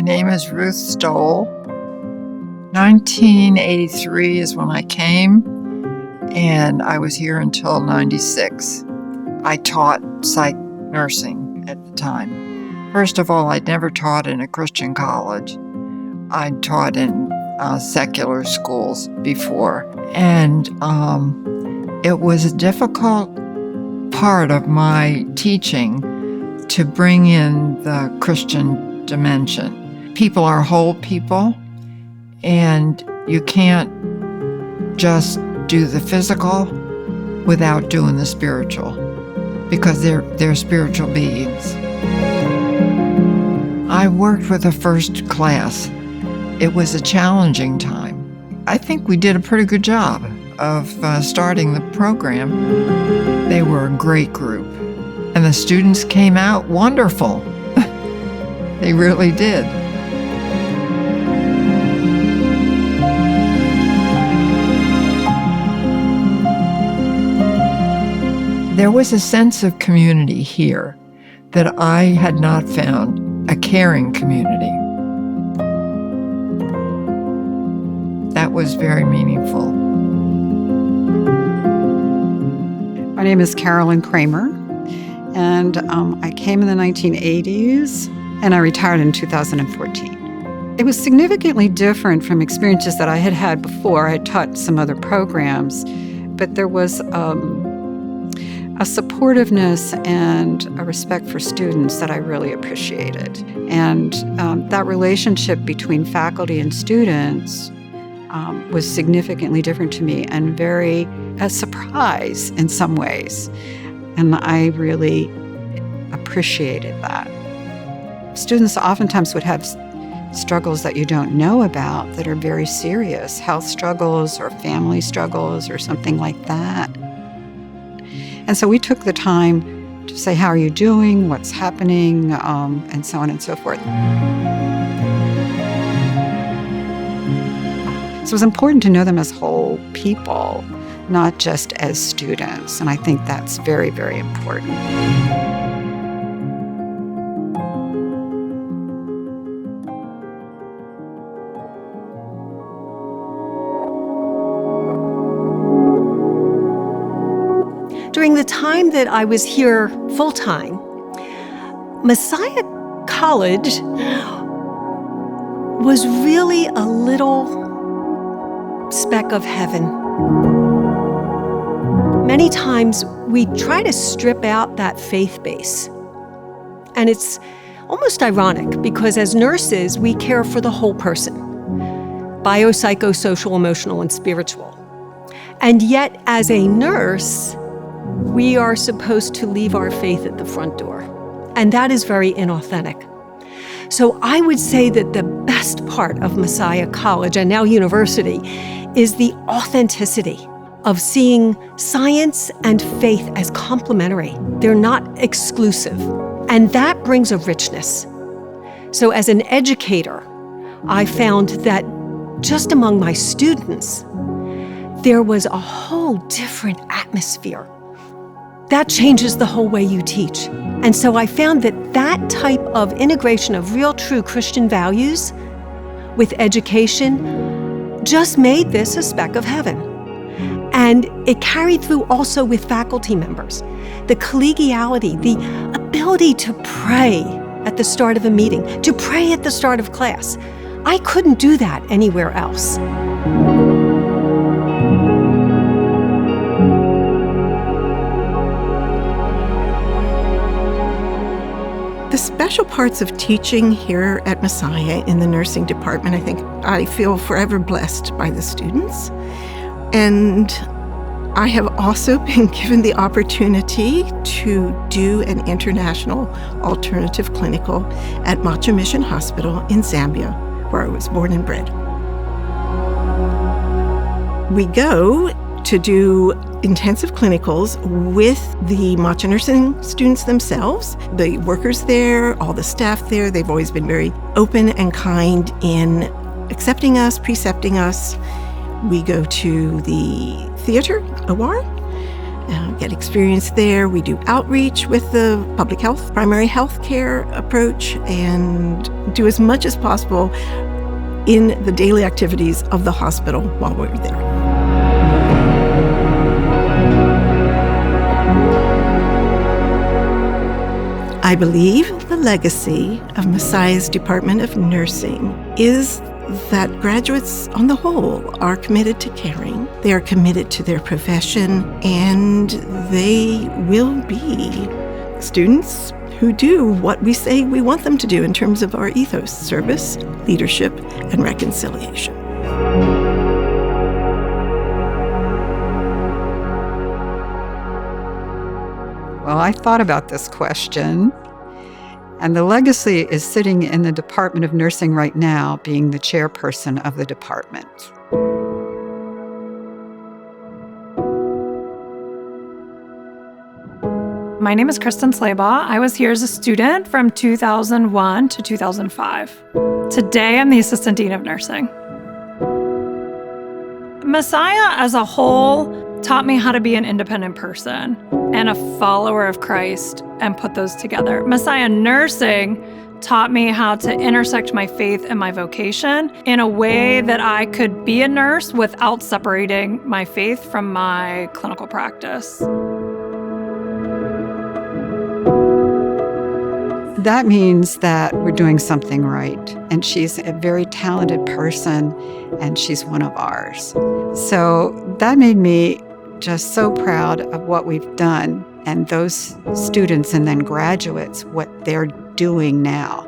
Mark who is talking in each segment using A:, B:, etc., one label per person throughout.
A: name is Ruth Stoll. 1983 is when I came, and I was here until 96. I taught psych nursing at the time. First of all, I'd never taught in a Christian college. I'd taught in secular schools before, and it was a difficult part of my teaching to bring in the Christian dimension. People are whole people, and you can't just do the physical without doing the spiritual, because they're spiritual beings. I worked with a first class. It was a challenging time. I think we did a pretty good job of starting the program. They were a great group, and the students came out wonderful. They really did. There was a sense of community here that I had not found, a caring community. That was very meaningful.
B: My name is Carolyn Kramer, and I came in the 1980s, and I retired in 2014. It was significantly different from experiences that I had had before. I had taught some other programs, but there was a supportiveness and a respect for students that I really appreciated. And that relationship between faculty and students was significantly different to me and very a surprise in some ways. And I really appreciated that. Students oftentimes would have struggles that you don't know about that are very serious, health struggles or family struggles or something like that. And so we took the time to say, how are you doing? What's happening? And so on and so forth. So it was important to know them as whole people, not just as students. And I think that's very, very important.
C: During the time that I was here full-time, Messiah College was really a little speck of heaven. Many times we try to strip out that faith base. And it's almost ironic because as nurses, we care for the whole person, biopsychosocial, emotional, and spiritual. And yet as a nurse, we are supposed to leave our faith at the front door. And that is very inauthentic. So I would say that the best part of Messiah College, and now university, is the authenticity of seeing science and faith as complementary. They're not exclusive. And that brings a richness. So as an educator, I found that just among my students, there was a whole different atmosphere. That changes the whole way you teach. And so I found that that type of integration of real, true Christian values with education just made this a speck of heaven. And it carried through also with faculty members. The collegiality, the ability to pray at the start of a meeting, to pray at the start of class. I couldn't do that anywhere else.
D: The special parts of teaching here at Messiah in the nursing department, I feel forever blessed by the students. And I have also been given the opportunity to do an international alternative clinical at Macha Mission Hospital in Zambia, where I was born and bred. We go to do intensive clinicals with the Macha nursing students themselves, the workers there, all the staff there. They've always been very open and kind in accepting us, precepting us. We go to the theater, Awar, get experience there. We do outreach with the public health, primary health care approach, and do as much as possible in the daily activities of the hospital while we're there. I believe the legacy of Messiah's Department of Nursing is that graduates on the whole are committed to caring, they are committed to their profession, and they will be students who do what we say we want them to do in terms of our ethos: service, leadership, and reconciliation.
B: Well, I thought about this question, and the legacy is sitting in the Department of Nursing right now, being the chairperson of the department.
E: My name is Kristen Slaybaugh. I was here as a student from 2001 to 2005. Today, I'm the Assistant Dean of Nursing. Messiah as a whole taught me how to be an independent person and a follower of Christ and put those together. Messiah Nursing taught me how to intersect my faith and my vocation in a way that I could be a nurse without separating my faith from my clinical practice.
B: That means that we're doing something right. And she's a very talented person, and she's one of ours. So that made me just so proud of what we've done, and those students and then graduates, what they're doing now.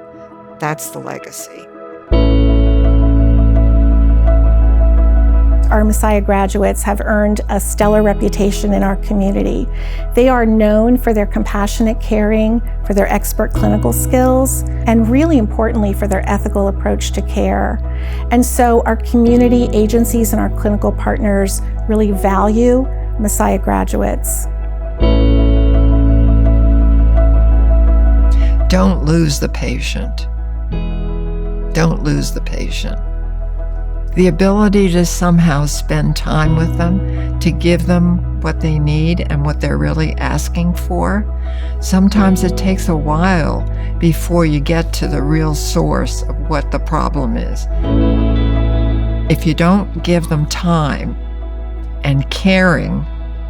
B: That's the legacy.
F: Our Messiah graduates have earned a stellar reputation in our community. They are known for their compassionate caring, for their expert clinical skills, and really importantly, for their ethical approach to care. And so our community agencies and our clinical partners really value Messiah graduates.
A: Don't lose the patient. Don't lose the patient. The ability to somehow spend time with them, to give them what they need and what they're really asking for. Sometimes it takes a while before you get to the real source of what the problem is. If you don't give them time and caring,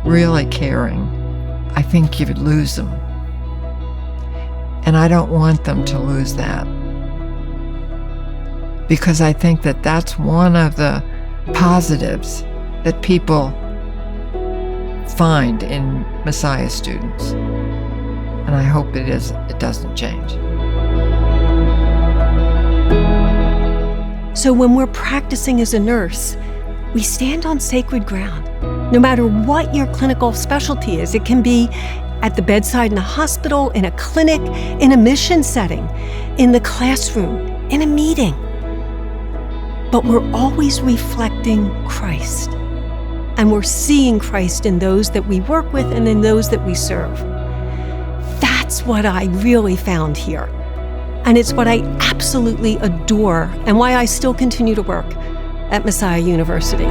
A: really caring, I think you would lose them. And I don't want them to lose that, because I think that that's one of the positives that people find in Messiah students. And I hope it doesn't change.
C: So when we're practicing as a nurse, we stand on sacred ground. No matter what your clinical specialty is, it can be at the bedside in a hospital, in a clinic, in a mission setting, in the classroom, in a meeting. But we're always reflecting Christ. And we're seeing Christ in those that we work with and in those that we serve. That's what I really found here. And it's what I absolutely adore and why I still continue to work at Messiah University.